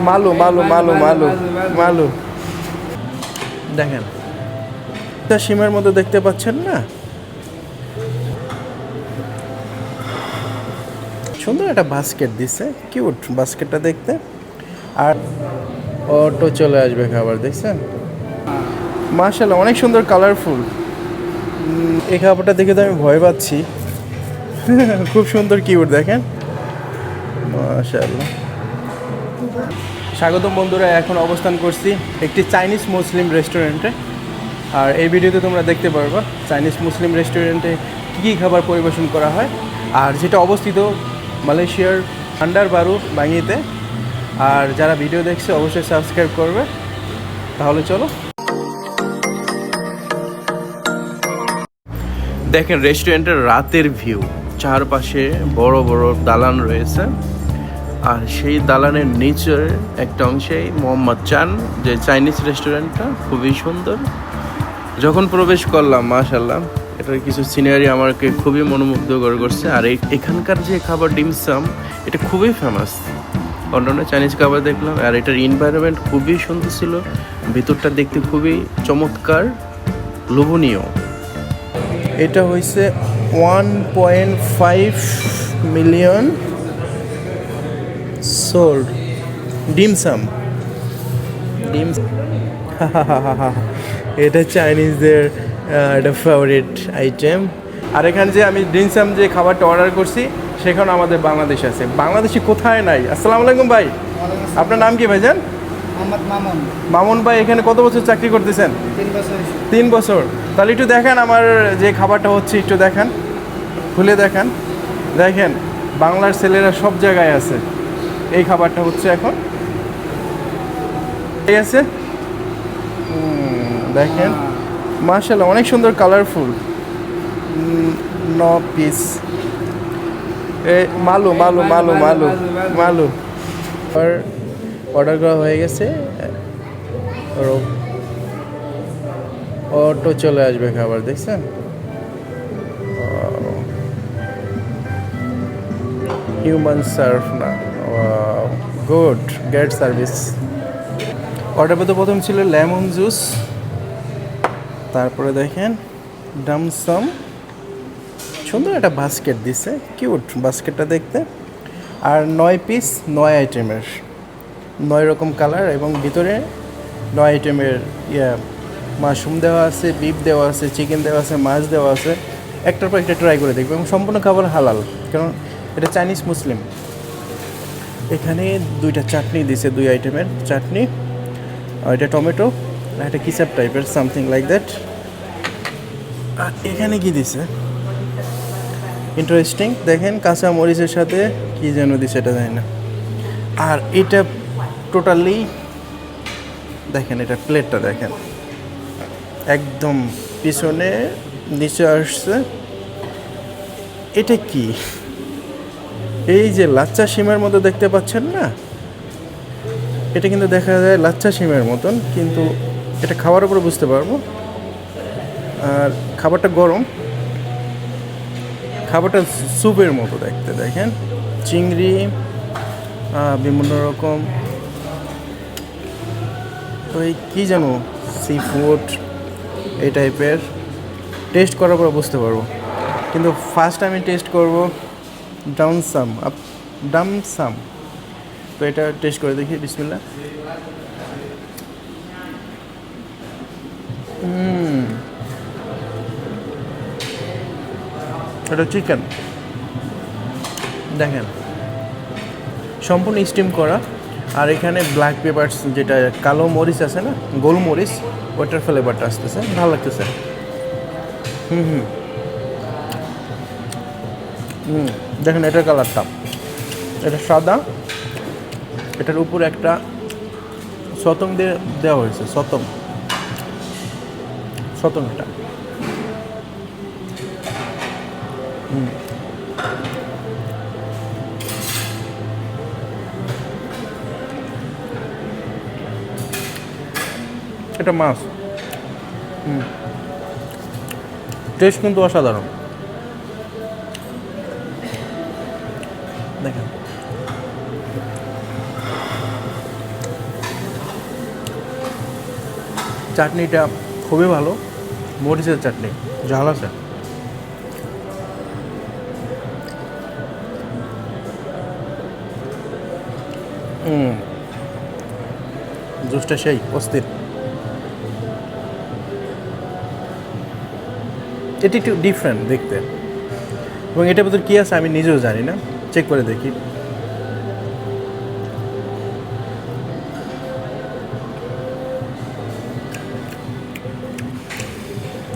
মালু মালু মালু মালু মালু দেখেন, একটা সিমের মধ্যে দেখতে পাচ্ছেন না, সুন্দর একটা বাস্কেট দিছে, কিউট বাস্কেটটা দেখতে। আর অটো চলে আসবে খাবার, দেখছেন? মাশাআল্লাহ, অনেক সুন্দর কালারফুল। এই খাবারটা দেখে তো আমি ভয় পাচ্ছি। খুব সুন্দর, কিউট দেখেন, মাশাআল্লাহ। স্বাগতম বন্ধুরা, এখন অবস্থান করছি একটি চাইনিজ মুসলিম রেস্টুরেন্টে। আর এই ভিডিওতে তোমরা দেখতে পারবা চাইনিজ মুসলিম রেস্টুরেন্টে কী কী খাবার পরিবেশন করা হয়, আর যেটা অবস্থিত মালয়েশিয়ার আন্ডার বারু বাঙিতে। আর যারা ভিডিও দেখছে অবশ্যই সাবস্ক্রাইব করবে। তাহলে চলো দেখেন রেস্টুরেন্টের রাতের ভিউ। চারপাশে বড় বড় দালান রয়েছে, আর সেই দালানের নিচের একটা অংশেই মোহাম্মদ চান, যে চাইনিজ রেস্টুরেন্টটা খুবই সুন্দর। যখন প্রবেশ করলাম মাশাআল্লাহ, এটার কিছু সিনারি আমাকে খুবই মনোমুগ্ধকর করছে। আর এখানকার যে খাবার ডিমসাম, এটা খুবই ফেমাস। অন্যান্য চাইনিজ খাবার দেখলাম, আর এটার এনভায়রনমেন্ট খুবই সুন্দর ছিল। ভিতরটা দেখতে খুবই চমৎকার, লোভনীয়। এটা হয়েছে 1.5 মিলিয়ন সোল্ড ডিমসাম। ডিম এটা চাইনিজদের একটা ফেভারিট আইটেম। আর এখানে যে আমি ডিমসাম যে খাবারটা অর্ডার করছি, সেখানে আমাদের বাংলাদেশ আছে। বাংলাদেশি কোথায় নাই? আসসালামু আলাইকুম ভাই, আপনার নাম কি ভাইজান? মামুন। মামুন ভাই, এখানে কত বছর চাকরি করতেছেন? 3 বছর। 3 বছর। তাহলে একটু দেখেন আমার যে খাবারটা হচ্ছে, একটু দেখান, খুলে দেখান। দেখেন বাংলার ছেলেরা সব জায়গায় আছে। এই খাবারটা হচ্ছে এখন এই আছে, দেখেন মাশাআল্লাহ, অনেক সুন্দর কালারফুল। 9 পিস মালু মালু মালু মালু মালু আর অর্ডার করা হয়ে গেছে। অটো চলে আসবে খাবার, দেখছেন? হিউম্যান সার্ভ না, গুড, গ্রেট সার্ভিস। অর্ডার পেতে প্রথম ছিল লেমন জুস, তারপরে দেখেন ডামসাম, সুন্দর একটা বাস্কেট দিছে, কিউট বাস্কেটটা দেখতে। আর 9 পিস, 9 আইটেমের, 9 রকম কালার, এবং ভিতরে 9 আইটেমের মাশরুম দেওয়া আছে, বিফ দেওয়া আছে, চিকেন দেওয়া আছে, মাছ দেওয়া আছে। একটার পর একটা ট্রাই করে দেখবো, এবং সম্পূর্ণ খাবার হালাল, কারণ এটা চাইনিজ মুসলিম। এখানে 2টা চাটনি দিছে, 2 আইটেমের চাটনি, আর এটা টমেটো, আর এটা কিচাপ টাইপের সামথিং লাইক দ্যাট। আর এখানে কি দিছে ইন্টারেস্টিং, দেখেন কাঁচা মরিচের সাথে কি যেন দিছে, এটা জানি না। আর এটা টোটালি দেখেন, এটা প্লেটটা দেখেন, একদম পিছনে নিচে আসছে। এটা কি? এই যে লাচ্চা শিমের মতো দেখতে পাচ্ছেন না, এটা কিন্তু দেখা যায় লাচ্চা শিমের মতন, কিন্তু এটা খাওয়ার উপরে বুঝতে পারবো। আর খাবারটা গরম, খাবারটা স্যুপের মতো দেখতে, দেখেন চিংড়ি, বিভিন্ন রকম ওই কী যেন সি ফুড এই টাইপের। টেস্ট করার পর বুঝতে পারবো, কিন্তু ফার্স্ট আমি টেস্ট করব ডামসাম। তো এটা টেস্ট করে দেখি, বিসমিল্লাহ। এটা চিকেন, দেখেন সম্পূর্ণ স্টিম করা। আর এখানে ব্ল্যাক পেপারস, যেটা কালো মরিচ আছে না, গোলমরিচ, ওটার ফ্লেভারটা আসতেছে, ভালো লাগতেছে। দেখেন এটার কালারটা, এটা সাদা, এটার উপর একটা সতং দিয়ে দেওয়া হয়েছে, সতং এটা। এটা মাছ, টেস্ট কিন্তু অসাধারণ। দেখেন চাটনিটা খুবই ভালো, মরিচের চাটনি, ঝাল আছে। জুসটা সেই অস্থির। এটি একটু ডিফারেন্ট দেখতে, এবং এটার ভিতরে কী আছে আমি নিজেও জানি না, চেক করে দেখি।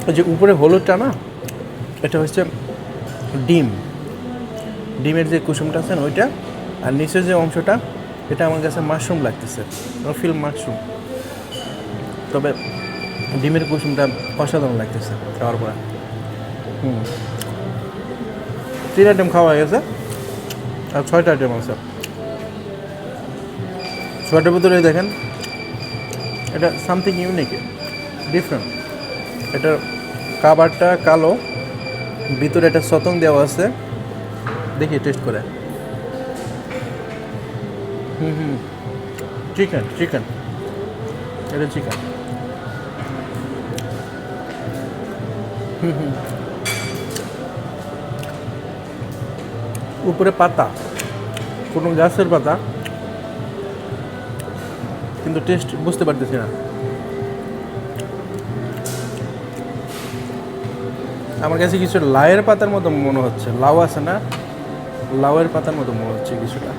ওই যে উপরে হলুদটা না, এটা হচ্ছে ডিম, ডিমের যে কুসুমটা আছে না ওইটা, আর নিচের যে অংশটা এটা আমার কাছে মাশরুম লাগতেছে, ফিল মাশরুম। তবে ডিমের কুসুমটা অসাধারণ লাগতেছে খাওয়ার পরে। 3 আইটেম খাওয়া হয়ে গেছে, আর 6টা আইটেম আছে। 6টার ভিতরে দেখেন এটা সামথিং ইউনিক, ডিফারেন্ট। এটার কাবারটা কালো, ভিতরে একটা সতং দেওয়া আছে, দেখি টেস্ট করে। চিকেন, চিকেন, এটা চিকেন। উপরে পাতা, কোনো গাছের পাতা, কিন্তু টেস্ট বুঝতে পারতেছি না। আমার কাছে কিছু লাউয়ের পাতার মতো মনে হচ্ছে, লাউ আছে না, লাউয়ের পাতার মতো মনে হচ্ছে কিছুটা।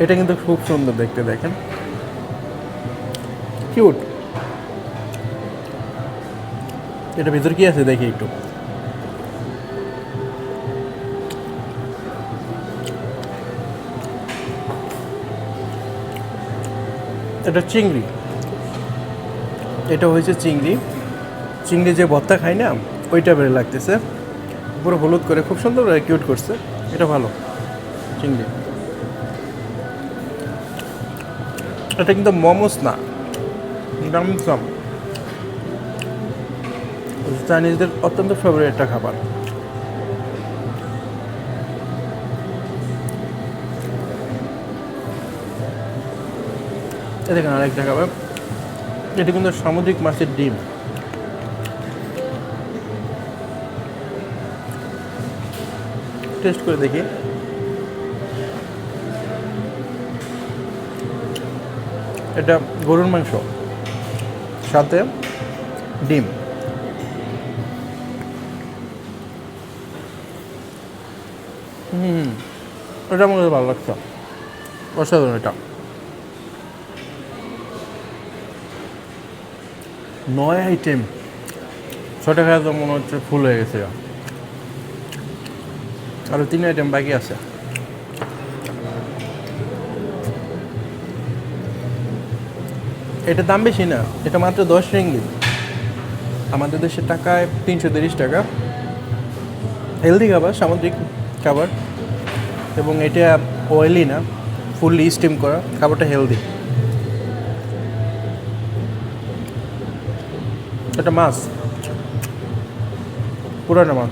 এটা কিন্তু খুব সুন্দর দেখতে, দেখেন কিউট। এটা ভিতর কি আছে দেখি একটু। এটা চিংড়ি, এটা হয়েছে চিংড়ি, চিংড়ি যে ভর্তা খাই না ওইটা বেড়ে লাগতেছে, পুরো হলুদ করে খুব সুন্দর কিউট করছে, এটা ভালো চিংড়ি। এটা কিন্তু মোমোস না, ডামসাম, চাইনিজদের অত্যন্ত ফেভারিট একটা খাবার। দেখেন আরেকটা খাবার, এটা কিন্তু সামুদ্রিক মাছের ডিম। টেস্ট করে দেখি। এটা গরুর মাংস সাথে ডিম। এটা আমার কাছে ভালো লাগছে, অসাধারণ। এটা 9 আইটেম, 6টা খাওয়া তো মনে হচ্ছে ফুল হয়ে গেছে, আরও 3 আইটেম বাকি আছে। এটা দাম বেশি না, এটা মাত্র 10 রিঙ্গিত, আমাদের দেশের টাকায় 330 টাকা। হেলদি খাবার, সামুদ্রিক খাবার, এবং এটা অয়েলি না, ফুললি স্টিম করা, খাবারটা হেলদি। এটা মাছ, পুরানো মাছ।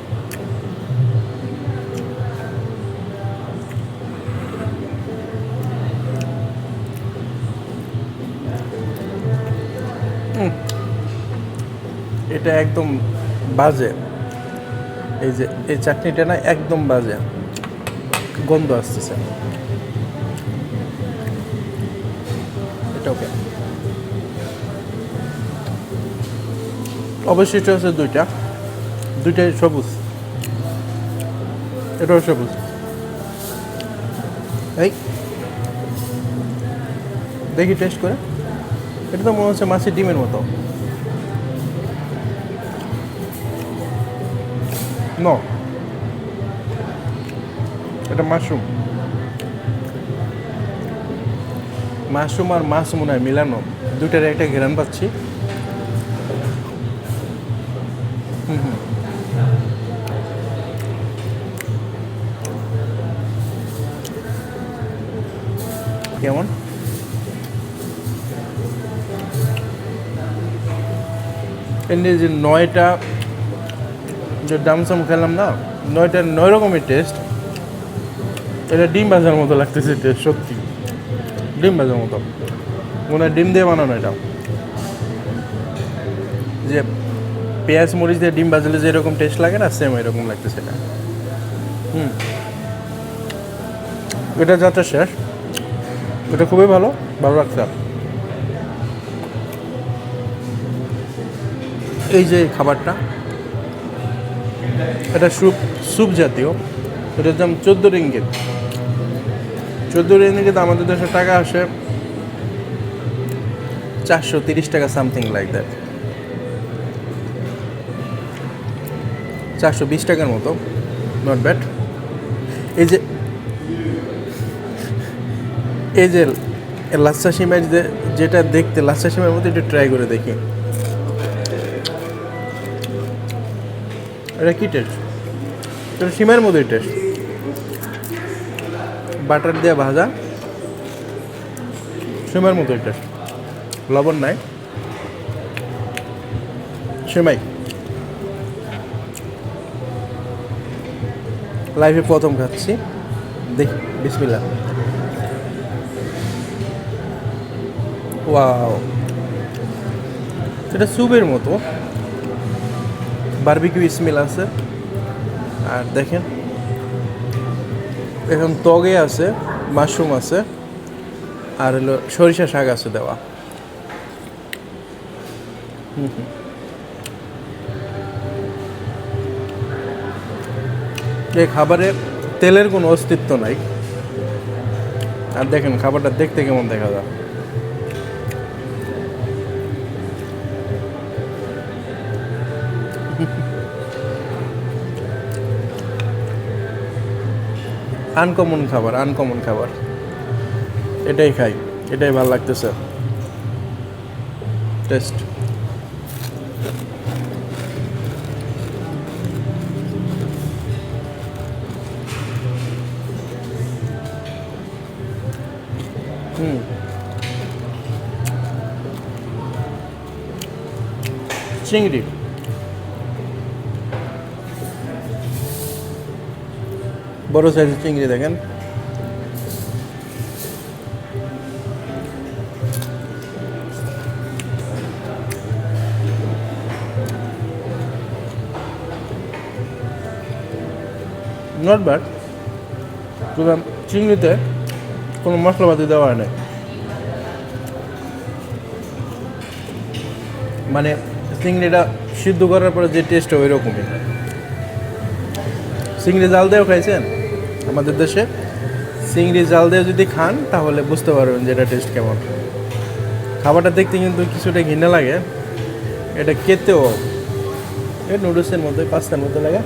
এটা একদম বাজে, এই যে এই চাটনিটা না একদম বাজে, গন্ধ আসতেছে। এটা ওকে, অবশ্যই এটা হচ্ছে দুইটাই সবুজ, এটাও সবুজ। এই দেখি টেস্ট করে, এটা তো মনে হচ্ছে মাছের ডিমের মতো। নো, এটা মাশরুম, মাশরুম আর মাছ মনে হয় মিলানো, দুইটার একটা ঘেরান পাচ্ছি। কেমন? এমনি যে 9টা যে ডামসাম খেলাম না, 9টার 9 রকমের টেস্ট, এটা ডিম ভাজার মতো লাগতেছে টেস্ট সত্যি। ডিম ভাজার মতো, মনে হয় ডিম দিয়ে বানানো এটা। যে পেঁয়াজ মরিচ দিয়ে ডিম ভাজলে যেরকম টেস্ট লাগে না, সেম এরকম লাগতেছে এটা। এটা যাত্রা শেষ, এটা খুবই ভালো, ভালো লাগছে। এই যে খাবারটা, এটা স্যুপ জাতীয়, এটার দাম 14 রিঙ্গিত। 14 রিঙ্গিত আমাদের দেশে টাকা আসে 430 টাকা, সামথিং লাইক দ্যাট, 420 টাকার মতো, নট ব্যাড। এই যে লাচ্ছা সিমাই যেটা দেখতে লাচ্ছা সিমাইয়ের মতো, একটু ট্রাই করে দেখি এটা কী টেস্ট। এটা সিমাইয়ের মতোই টেস্ট, বাটার দিয়ে ভাজা, সিমাইয়ের মতোই টেস্ট, লবণ নাই। সিমাই লাইফে প্রথম খাচ্ছি, দেখি, বিসমিল্লাহ। ওয়াও, এটা স্যুপের মতো, বারবিকিউ স্মেল আছে। আর দেখেন এখন তগে আছে, মাশরুম আছে, আর হলো সরিষা শাক আছে দেওয়া। এই খাবারে তেলের কোনো অস্তিত্ব নাই। আর দেখেন খাবারটা দেখতে কেমন দেখা যায়। আনকমন খাবার, এটাই খাই, এটাই ভালো লাগতেছে টেস্ট। চিংড়ি, বড় সাইজের চিংড়ি দেখেন। নট ব্যাড, তবে চিংড়িতে কোনো মশলাপাতি দেওয়া হয় না, মানে চিংড়িটা সিদ্ধ করার পরে যে টেস্ট ওই রকমই। চিংড়ি জাল দিয়েও খাইছেন আমাদের দেশে? চিংড়ি জাল দিয়ে যদি খান তাহলে বুঝতে পারবেন যে এটা টেস্ট কেমন। খাবারটা দেখতে কিন্তু কিছুটা ঘৃণা লাগে, এটা খেতেও এই নুডলসের মধ্যে, পাস্তার মধ্যে লাগে।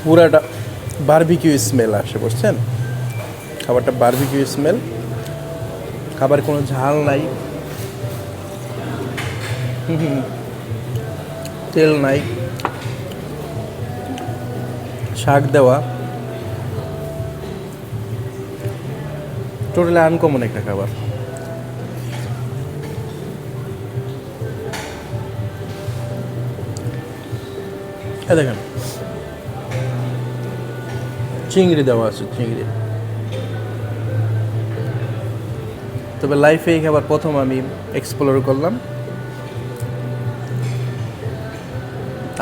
পুরাটা বারবিকিউ স্মেল আসে, বুঝছেন? খাবারটা বারবিকিউ স্মেল, খাবার কোনো ঝাল নাই, তেল নাই, শাক দেওয়া, টোটালি আনকমন একটা খাবার। দেখেন চিংড়ি দেওয়া আছে, চিংড়ি। তবে লাইফে এই খাবার প্রথম আমি এক্সপ্লোর করলাম।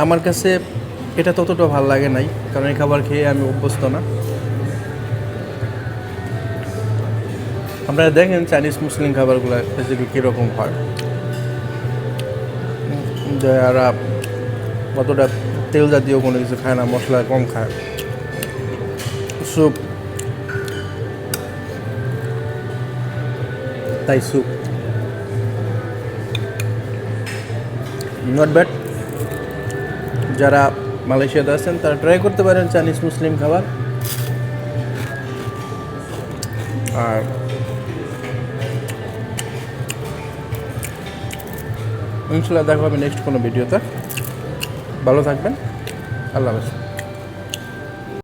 আমার কাছে এটা ততটা ভালো লাগে নাই, কারণ এই খাবার খেয়ে আমি অভ্যস্ত না। আপনারা দেখেন চাইনিজ মুসলিম খাবারগুলো রেসিপি কীরকম হয়, যারা অতটা তেল জাতীয় কোনো কিছু খায় না, মশলা কম খায়। স্যুপ, তাই স্যুপ নট ব্যাড। যারা মালয়েশিয়াতে আছেন তারা ট্রাই করতে পারেন চাইনিজ মুসলিম খাবার। আর ইনশাল্লাহ দেখা হবে নেক্সট কোনো ভিডিওতে। ভালো থাকবেন, আল্লাহ হাফেজ।